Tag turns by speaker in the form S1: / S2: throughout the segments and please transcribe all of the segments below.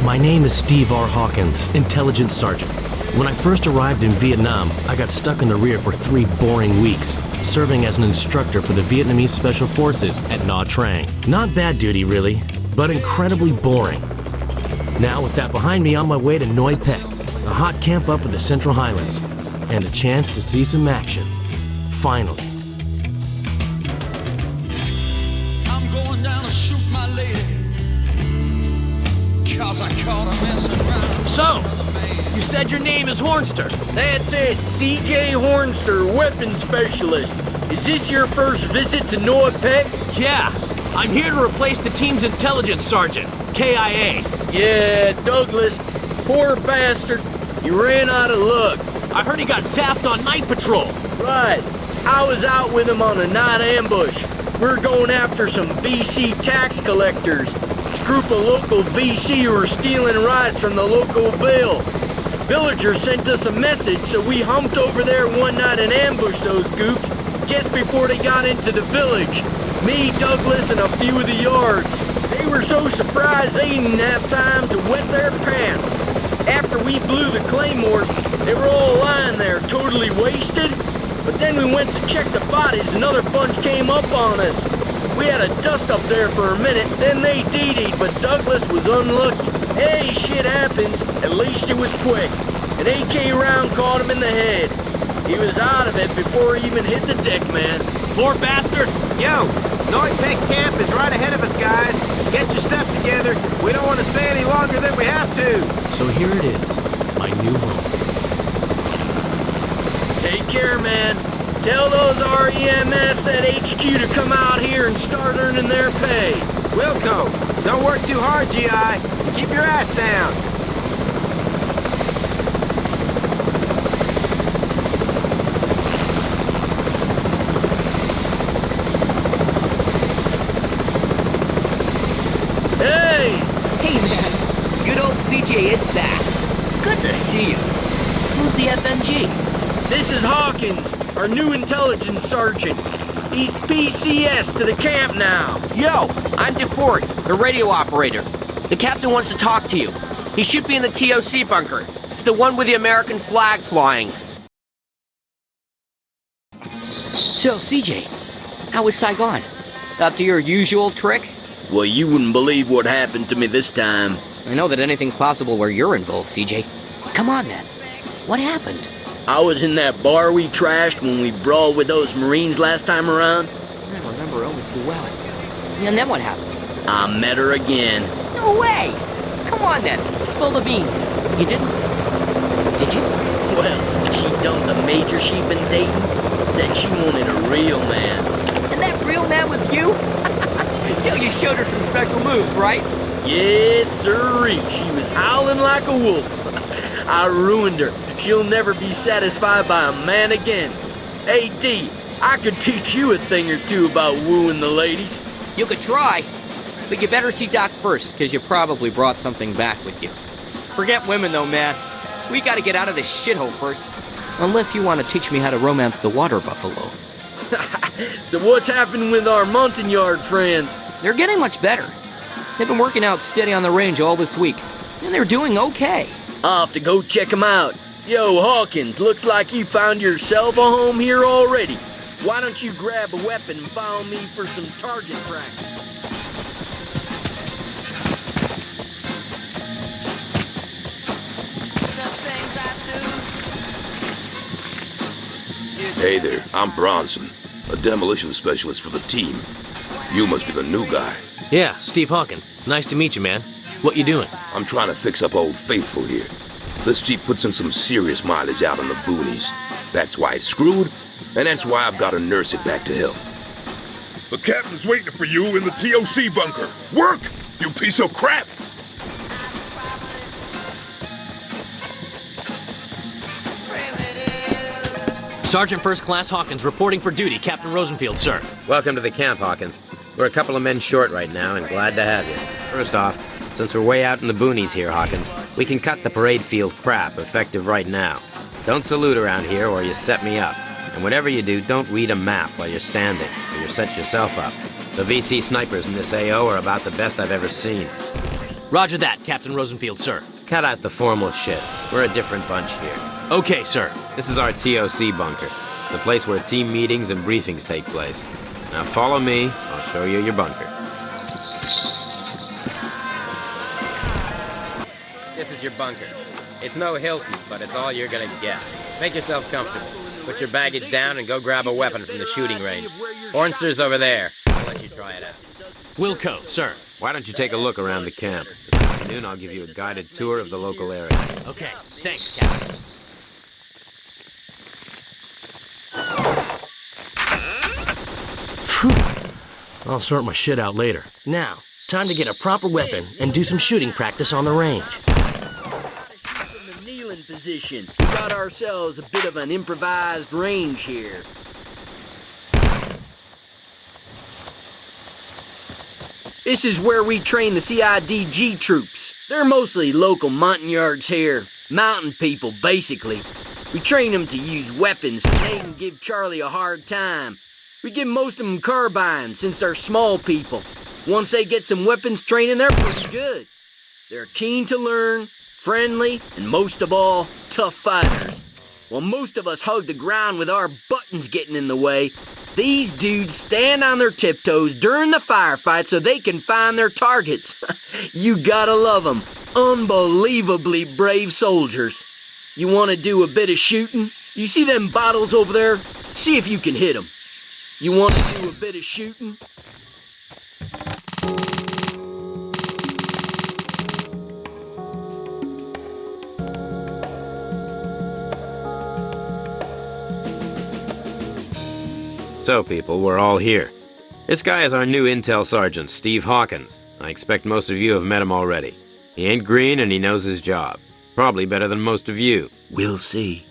S1: My name is Steve R. Hawkins, Intelligence Sergeant. When I first arrived in Vietnam, I got stuck in the rear for 3 boring weeks, serving as an instructor for the Vietnamese Special Forces at Nha Trang. Not bad duty, really, but incredibly boring. Now, with that behind me, on my way to Noi Pek, a hot camp up in the Central Highlands, and a chance to see some action. Finally.
S2: I'm going down to shoot my lady, 'cause I caught her messing around.
S1: So, you said your name is Hornster.
S3: That's it, CJ Hornster, weapons specialist. Is this your first visit to Noi Pek?
S1: Yeah, I'm here to replace the team's intelligence sergeant, KIA.
S3: Yeah, Douglas, poor bastard. You ran out of luck.
S1: I heard he got zapped on night patrol.
S3: Right. I was out with him on a night ambush. We're going after some VC tax collectors. This group of local VC who are stealing rice from the local bill. Villagers sent us a message, so we humped over there one night and ambushed those gooks just before they got into the village. Me, Douglas, and a few of the yards. They were so surprised they didn't have time to wet their pants. After we blew the claymores, they were all lying there, totally wasted. But then we went to check the bodies, another bunch came up on us. We had a dust up there for a minute, then they DD'd, but Douglas was unlucky. Hey, shit happens. At least it was quick. An AK round caught him in the head. He was out of it before he even hit the deck, man.
S1: Poor bastard.
S4: Yo, Noi Pek camp is right ahead of us, guys. Get your stuff together. We don't want to stay any longer than we have to.
S1: So here it is, my new home.
S3: Take care, man. Tell those REMFs at HQ to come out here and start earning their pay.
S4: Wilco, don't work too hard, GI. Keep your ass down.
S3: Hey!
S5: Hey, man. Good old CJ is back. Good to see you. Who's the FMG?
S3: This is Hawkins, our new intelligence sergeant. He's PCS to the camp now.
S5: Yo, I'm DeFord, the radio operator. The captain wants to talk to you. He should be in the TOC bunker. It's the one with the American flag flying. So, CJ, how was Saigon? Up to your usual tricks?
S3: Well, you wouldn't believe what happened to me this time.
S5: I know that anything's possible where you're involved, CJ. Come on, then. What happened?
S3: I was in that bar we trashed when we brawled with those Marines last time around.
S5: I remember only too well. And then what happened?
S3: I met her again.
S5: No way! Come on, then. Spill the beans. You didn't? Did you?
S3: Well, she dumped the major she'd been dating. Said she wanted a real man.
S5: And that real man was you? So you showed her some special moves, right?
S3: Yes, sirree. She was howling like a wolf. I ruined her. She'll never be satisfied by a man again. Hey, D, I could teach you a thing or two about wooing the ladies.
S5: You could try, but you better see Doc first, because you probably brought something back with you. Forget women, though, man. We gotta get out of this shithole first. Unless you want to teach me how to romance the water buffalo.
S3: So what's happened with our Montagnard friends?
S5: They're getting much better. They've been working out steady on the range all this week, and they're doing okay.
S3: I'll have to go check them out. Yo, Hawkins, looks like you found yourself a home here already. Why don't you grab a weapon and follow me for some target practice?
S6: Hey there, I'm Bronson, a demolition specialist for the team. You must be the new guy.
S1: Yeah, Steve Hawkins. Nice to meet you, man. What you doing?
S6: I'm trying to fix up Old Faithful here. This Jeep puts in some serious mileage out in the boonies. That's why it's screwed, and that's why I've got to nurse it back to health.
S7: The captain's waiting for you in the TOC bunker. Work, you piece of crap!
S1: Sergeant First Class Hawkins reporting for duty. Captain Rosenfield, sir.
S4: Welcome to the camp, Hawkins. We're a couple of men short right now, and glad to have you. First off, since we're way out in the boonies here, Hawkins, we can cut the parade field crap effective right now. Don't salute around here or you set me up. And whatever you do, don't read a map while you're standing, or you set yourself up. The VC snipers in this AO are about the best I've ever seen.
S1: Roger that, Captain Rosenfield, sir.
S4: Cut out the formal shit. We're a different bunch here.
S1: Okay, sir.
S4: This is our TOC bunker, the place where team meetings and briefings take place. Now follow me, I'll show you your bunker. This is your bunker. It's no Hilton, but it's all you're gonna get. Make yourself comfortable. Put your baggage down and go grab a weapon from the shooting range. Hornster's over there. I'll let you try it out.
S1: Wilco, sir.
S4: Why don't you take a look around the camp? This afternoon I'll give you a guided tour of the local area.
S1: Okay, thanks, Captain. Phew. I'll sort my shit out later. Now, time to get a proper weapon and do some shooting practice on the range.
S3: From the kneeling position, we got ourselves a bit of an improvised range here. This is where we train the CIDG troops. They're mostly local Montagnards here. Mountain people, basically. We train them to use weapons so they can give Charlie a hard time. We give most of them carbines since they're small people. Once they get some weapons training, they're pretty good. They're keen to learn, friendly, and most of all, tough fighters. While most of us hug the ground with our buttons getting in the way, these dudes stand on their tiptoes during the firefight so they can find their targets. You gotta love them. Unbelievably brave soldiers. You want to do a bit of shooting? You see them bottles over there? See if you can hit them. You want to do a bit of shooting?
S4: So, people, we're all here. This guy is our new intel sergeant, Steve Hawkins. I expect most of you have met him already. He ain't green and he knows his job. Probably better than most of you.
S3: We'll see.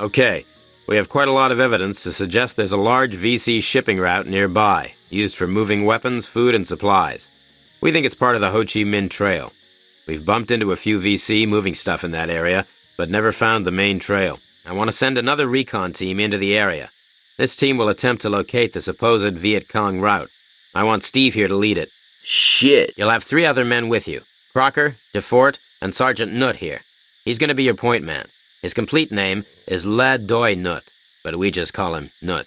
S4: Okay, we have quite a lot of evidence to suggest there's a large VC shipping route nearby, used for moving weapons, food, and supplies. We think it's part of the Ho Chi Minh Trail. We've bumped into a few VC moving stuff in that area, but never found the main trail. I want to send another recon team into the area. This team will attempt to locate the supposed Vietcong route. I want Steve here to lead it.
S3: Shit.
S4: You'll have 3 other men with you. Crocker, DeFort, and Sergeant Nutt here. He's going to be your point man. His complete name is La Doi Nutt, but we just call him Nutt.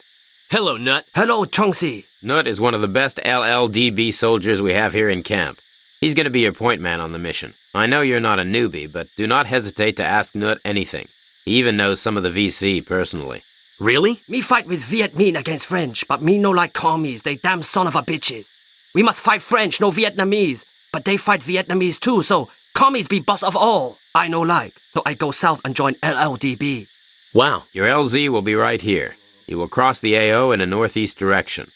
S1: Hello, Nut.
S8: Hello, Chongsi.
S4: Nutt is one of the best LLDB soldiers we have here in camp. He's going to be your point man on the mission. I know you're not a newbie, but do not hesitate to ask Nutt anything. He even knows some of the VC personally.
S1: Really?
S8: Me fight with Viet Minh against French, but me no like commies, they damn son of a bitches. We must fight French, no Vietnamese, but they fight Vietnamese too, so commies be boss of all. I no like, so I go south and join LLDB.
S1: Wow.
S4: Your LZ will be right here. You will cross the AO in a northeast direction.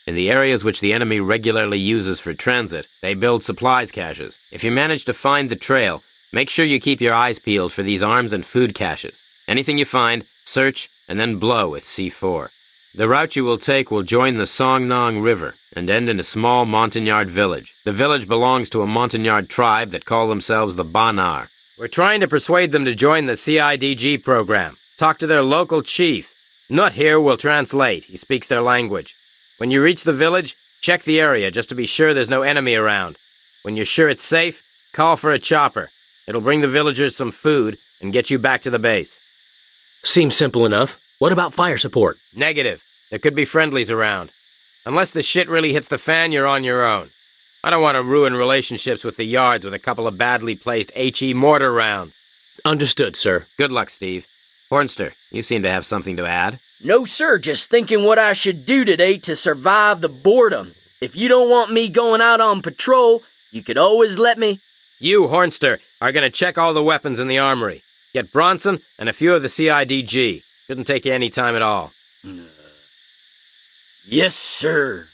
S4: In the areas which the enemy regularly uses for transit, they build supplies caches. If you manage to find the trail, make sure you keep your eyes peeled for these arms and food caches. Anything you find, search, and then blow with C4. The route you will take will join the Song Nong River and end in a small Montagnard village. The village belongs to a Montagnard tribe that call themselves the Banar. We're trying to persuade them to join the CIDG program. Talk to their local chief. Nutt here will translate. He speaks their language. When you reach the village, check the area just to be sure there's no enemy around. When you're sure it's safe, call for a chopper. It'll bring the villagers some food and get you back to the base.
S1: Seems simple enough. What about fire support?
S4: Negative. There could be friendlies around. Unless the shit really hits the fan, you're on your own. I don't want to ruin relationships with the yards with a couple of badly placed HE mortar rounds.
S1: Understood, sir.
S4: Good luck, Steve. Hornster, you seem to have something to add.
S3: No, sir, just thinking what I should do today to survive the boredom. If you don't want me going out on patrol, you could always let me.
S4: You, Hornster, are going to check all the weapons in the armory. Get Bronson and a few of the CIDG. Shouldn't take you any time at all.
S3: Yes, sir.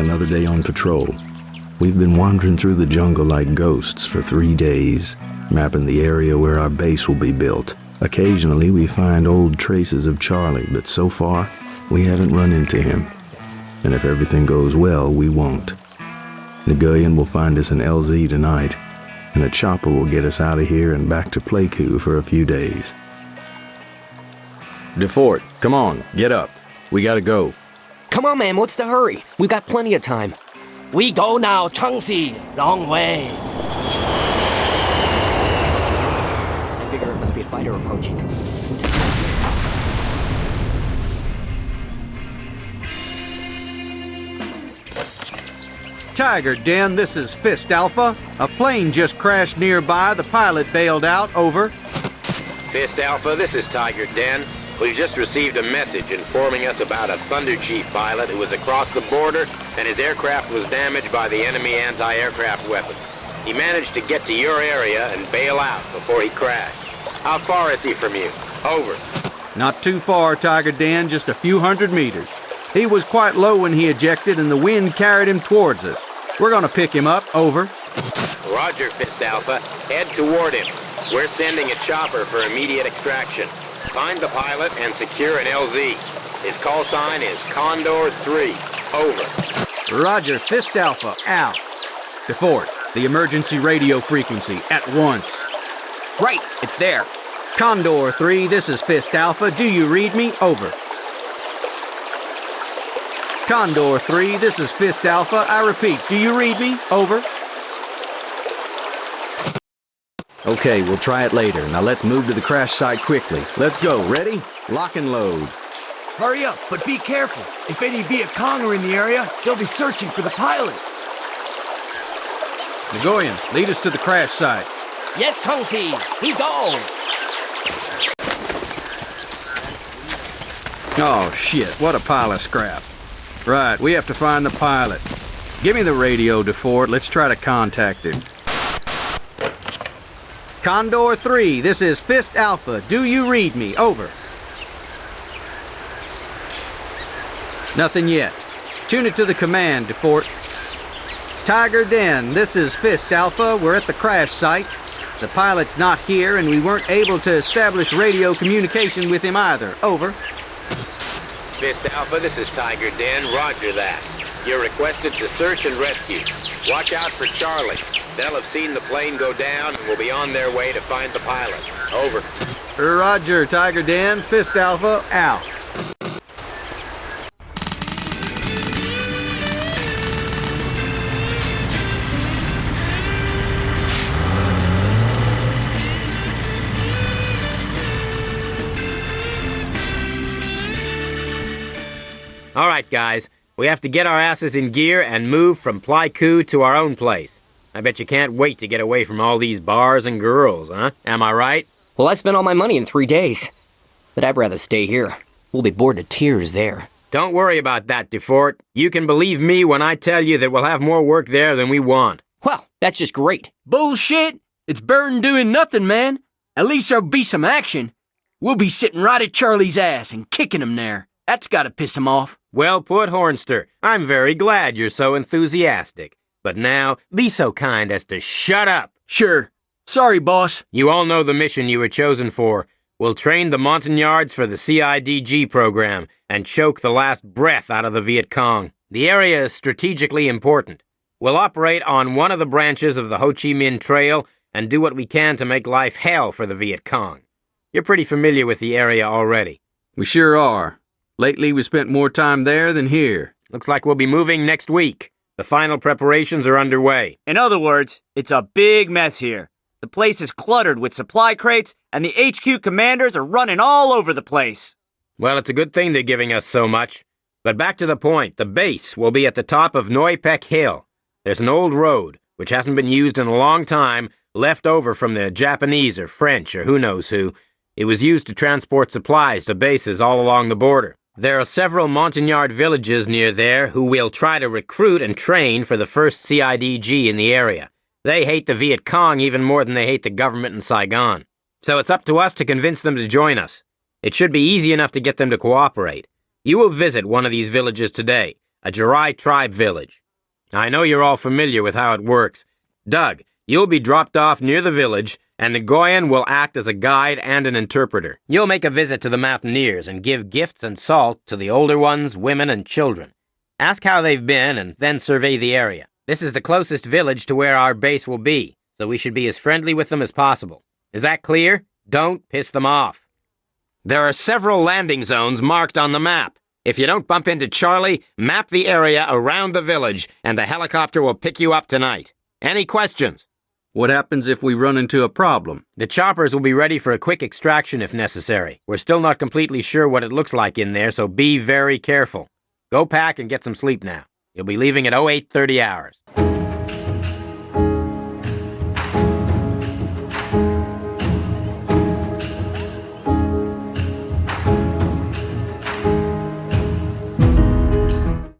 S9: Another day on patrol. We've been wandering through the jungle like ghosts for 3 days, mapping the area where our base will be built. Occasionally we find old traces of Charlie, but so far we haven't run into him. And if everything goes well, we won't. Nguyen will find us an LZ tonight, and a chopper will get us out of here and back to Pleiku for a few days. DeFort, come on, get up. We gotta go.
S5: Come on, man, what's the hurry? We've got plenty of time.
S8: We go now, Changxi. Long way.
S5: I figure it must be a fighter approaching.
S10: Tiger Den, this is Fist Alpha. A plane just crashed nearby. The pilot bailed out. Over.
S4: Fist Alpha, this is Tiger Den. We've just received a message informing us about a Thunder Chief pilot who was across the border and his aircraft was damaged by the enemy anti-aircraft weapon. He managed to get to your area and bail out before he crashed. How far is he from you? Over.
S10: Not too far, Tiger Den, just a few hundred meters. He was quite low when he ejected and the wind carried him towards us. We're gonna pick him up. Over.
S4: Roger, Fist Alpha. Head toward him. We're sending a chopper for immediate extraction. Find the pilot and secure an LZ. His call sign is Condor 3. Over.
S10: Roger, Fist Alpha. Out. DeFort, the emergency radio frequency, at once.
S5: Right, it's there.
S10: Condor 3, this is Fist Alpha. Do you read me? Over. Condor 3, this is Fist Alpha. I repeat, do you read me? Over. Okay, we'll try it later. Now let's move to the crash site quickly. Let's go. Ready? Lock and load.
S3: Hurry up, but be careful. If any Vietcong are in the area, they'll be searching for the pilot.
S10: Nguyen, lead us to the crash site.
S8: Yes, Changxi. We go.
S10: Oh, shit. What a pile of scrap. Right, we have to find the pilot. Give me the radio, DeFort. Let's try to contact him. Condor 3, this is Fist Alpha. Do you read me? Over. Nothing yet. Tune it to the command, DeFort. Tiger Den, this is Fist Alpha. We're at the crash site. The pilot's not here, and we weren't able to establish radio communication with him either. Over.
S4: Fist Alpha, this is Tiger Den. Roger that. You're requested to search and rescue. Watch out for Charlie. They'll have seen the plane go down and will be on their way to find the pilot. Over.
S10: Roger, Tiger Den. Fist Alpha, out.
S4: All right, guys. We have to get our asses in gear and move from Pleiku to our own place. I bet you can't wait to get away from all these bars and girls, huh? Am I right?
S5: Well, I spent all my money in 3 days. But I'd rather stay here. We'll be bored to tears there.
S4: Don't worry about that, DeFort. You can believe me when I tell you that we'll have more work there than we want.
S5: Well, that's just great.
S3: Bullshit! It's better than doing nothing, man. At least there'll be some action. We'll be sitting right at Charlie's ass and kicking him there. That's gotta piss him off.
S4: Well put, Hornster. I'm very glad you're so enthusiastic. But now, be so kind as to shut up.
S3: Sure. Sorry, boss.
S4: You all know the mission you were chosen for. We'll train the Montagnards for the CIDG program and choke the last breath out of the Vietcong. The area is strategically important. We'll operate on one of the branches of the Ho Chi Minh Trail and do what we can to make life hell for the Vietcong. You're pretty familiar with the area already.
S10: We sure are. Lately, we spent more time there than here.
S4: Looks like we'll be moving next week. The final preparations are underway.
S11: In other words, it's a big mess here. The place is cluttered with supply crates, and the HQ commanders are running all over the place.
S4: Well, it's a good thing they're giving us so much. But back to the point, the base will be at the top of Noi Pek Hill. There's an old road, which hasn't been used in a long time, left over from the Japanese or French or who knows who. It was used to transport supplies to bases all along the border. There are several Montagnard villages near there who will try to recruit and train for the first CIDG in the area. They hate the Viet Cong even more than they hate the government in Saigon. So it's up to us to convince them to join us. It should be easy enough to get them to cooperate. You will visit one of these villages today. a Jirai tribe village. I know you're all familiar with how it works. Doug, you'll be dropped off near the village, and Nguyen will act as a guide and an interpreter. You'll make a visit to the mountaineers and give gifts and salt to the older ones, women, and children. Ask how they've been and then survey the area. This is the closest village to where our base will be, so we should be as friendly with them as possible. Is that clear? Don't piss them off. There are several landing zones marked on the map. If you don't bump into Charlie, map the area around the village, and the helicopter will pick you up tonight. Any questions?
S10: What happens if we run into a problem?
S4: The choppers will be ready for a quick extraction if necessary. We're still not completely sure what it looks like in there, so be very careful. Go pack and get some sleep now. You'll be leaving at 0830 hours.